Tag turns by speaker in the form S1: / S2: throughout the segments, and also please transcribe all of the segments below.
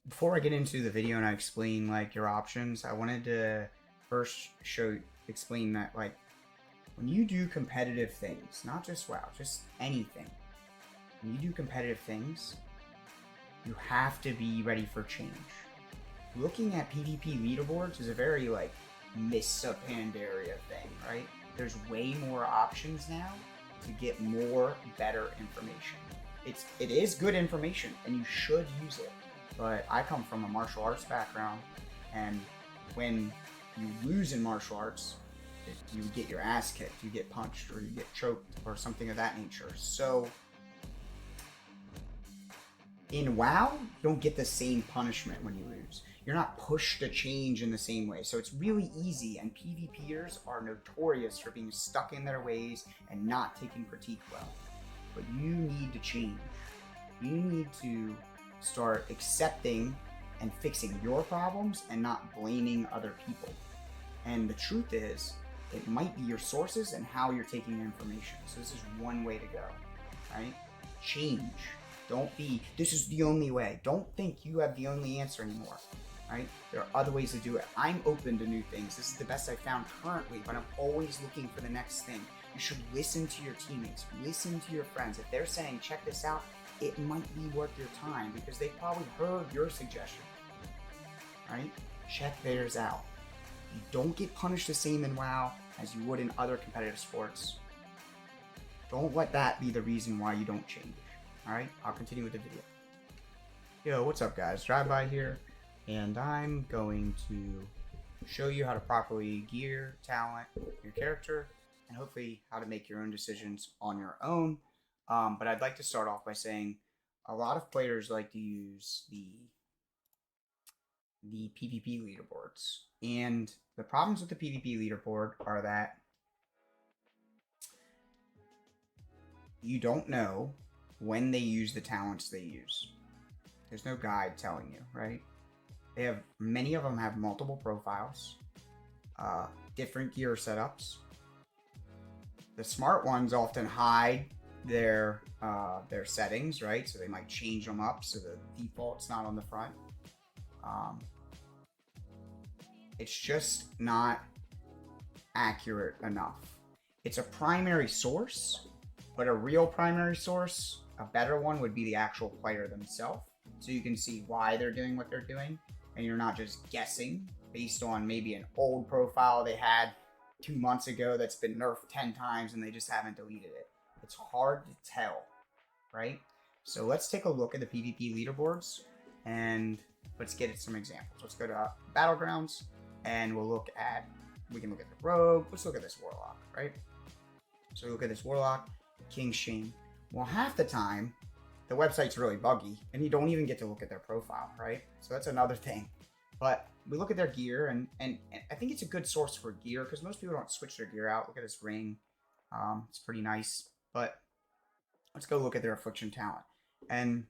S1: Before I get into the video and I explain like your options, I wanted to first explain that like when you do competitive things, not just WoW, just anything, when you do competitive things, you have to be ready for change. Looking at PvP leaderboards is a very like Missa Pandaria thing, right? There's way more options now to get more better information. It is good information and you should use it. But I come from a martial arts background, and when you lose in martial arts, you get your ass kicked, you get punched, or you get choked, or something of that nature. So in WoW, you don't get the same punishment when you lose. You're not pushed to change in the same way. So it's really easy, and PvPers are notorious for being stuck in their ways and not taking critique well. But you need to change. You need to start accepting and fixing your problems and not blaming other people. And the truth is, it might be your sources and how you're taking the information. So this is one way to go, right? Change. Don't be, this is the only way. Don't think you have the only answer anymore, right? There are other ways to do it. I'm open to new things. This is the best I've found currently, but I'm always looking for the next thing. You should listen to your teammates, listen to your friends. If they're saying, check this out, it might be worth your time because they probably heard your suggestion, right? Check theirs out. You don't get punished the same in WoW as you would in other competitive sports. Don't let that be the reason why you don't change, all right? I'll continue with the video. Yo, what's up guys? Drive by here, and I'm going to show you how to properly gear, talent, your character, and hopefully how to make your own decisions on your own. But I'd like to start off by saying a lot of players like to use the PvP leaderboards. And the problems with the PvP leaderboard are that you don't know when they use the talents they use. There's no guide telling you, right? Many of them have multiple profiles, different gear setups. The smart ones often hide their settings, right? So they might change them up so the default's not on the front. It's just not accurate enough. It's a primary source, but a real primary source, a better one, would be the actual player themselves. So you can see why they're doing what they're doing, and you're not just guessing based on maybe an old profile they had 2 months ago that's been nerfed 10 times and they just haven't deleted it. It's hard to tell, right? So let's take a look at the PvP leaderboards and let's get some examples. Let's go to Battlegrounds and we can look at the Rogue. Let's look at this Warlock, right? So look at this Warlock, King Shane. Well, half the time, the website's really buggy and you don't even get to look at their profile, right? So that's another thing. But we look at their gear and I think it's a good source for gear because most people don't switch their gear out. Look at this ring. It's pretty nice. But let's go look at their affliction talent. And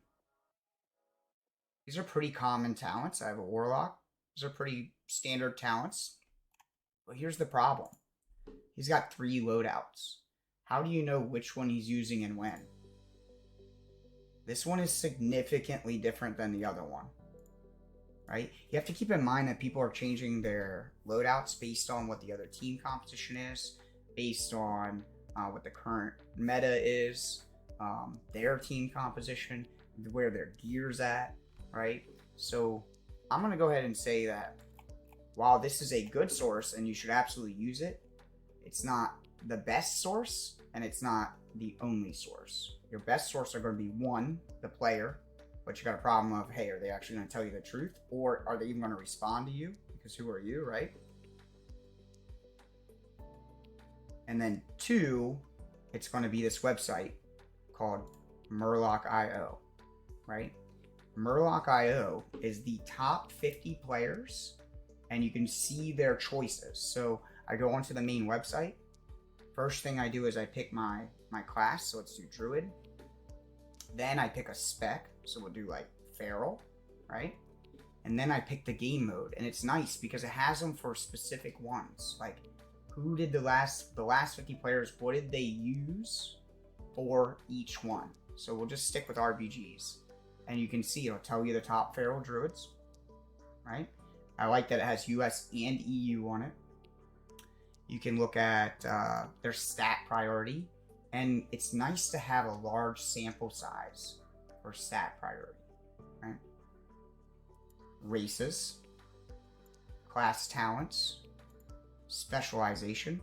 S1: these are pretty common talents. I have a Warlock. These are pretty standard talents. But here's the problem. He's got 3 loadouts. How do you know which one he's using and when? This one is significantly different than the other one, right? You have to keep in mind that people are changing their loadouts based on what the other team composition is, based on what the current meta is, their team composition, where their gear's at, right? So I'm going to go ahead and say that while this is a good source and you should absolutely use it, it's not the best source and it's not the only source. Your best source are going to be one, the player, but you got a problem of, hey, are they actually going to tell you the truth? Or are they even going to respond to you? Because who are you, right? And then 2, it's going to be this website called Murloc.io, right? Murloc.io is the top 50 players, and you can see their choices. So I go onto the main website. First thing I do is I pick my class, so let's do Druid. Then I pick a spec, so we'll do like Feral, right? And then I pick the game mode, and it's nice because it has them for specific ones. Like, who did the last 50 players, what did they use for each one? So we'll just stick with RBGs. and you can see it'll tell you the top feral druids, right? I like that it has US and EU on it. You can look at their stat priority, and it's nice to have a large sample size for stat priority, right? Races, class talents, specialization,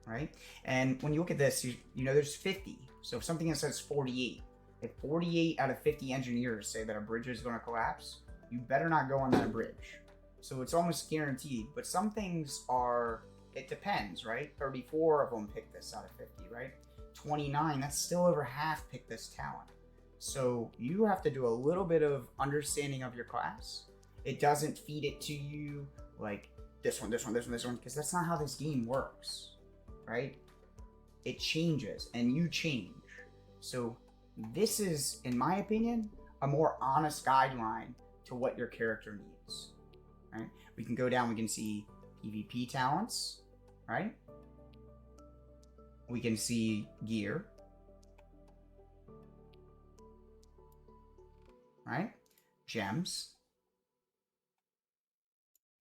S1: right? And when you look at this, you know there's 50. So if something that says 48, if 48 out of 50 engineers say that a bridge is going to collapse, you better not go on that bridge. So it's almost guaranteed. But some things are, it depends, right? 34 of them pick this out of 50, right? 29, that's still over half pick this talent. So you have to do a little bit of understanding of your class. It doesn't feed it to you like this one, because that's not how this game works, right? It changes and you change. So this is, in my opinion, a more honest guideline to what your character needs, right? We can go down, we can see PvP talents, right? We can see gear, right? Gems,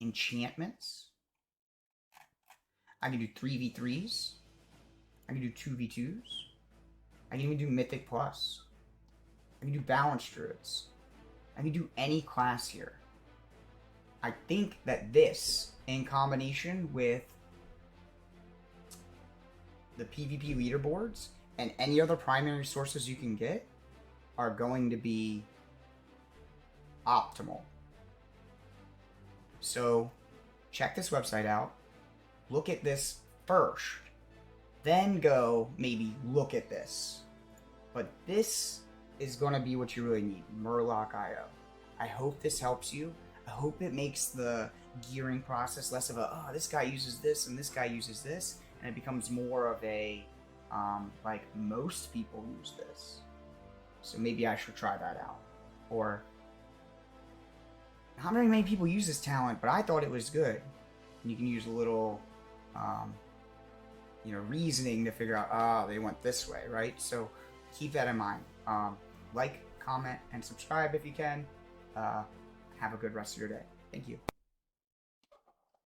S1: enchantments. I can do 3v3s. I can do 2v2s. I can even do Mythic Plus. I can do Balanced Druids. I can do any class here. I think that this, in combination with the PvP leaderboards and any other primary sources you can get, are going to be optimal. So check this website out. Look at this first. Then go maybe look at this. But this is going to be what you really need. Murloc.io. I hope this helps you. I hope it makes the gearing process less of a, oh, this guy uses this and this guy uses this. And it becomes more of a, like, most people use this. So maybe I should try that out. Or, not very many people use this talent, but I thought it was good. And you can use a little, reasoning to figure out, they went this way, right? So keep that in mind. Like, comment, and subscribe if you can. Have a good rest of your day. Thank you.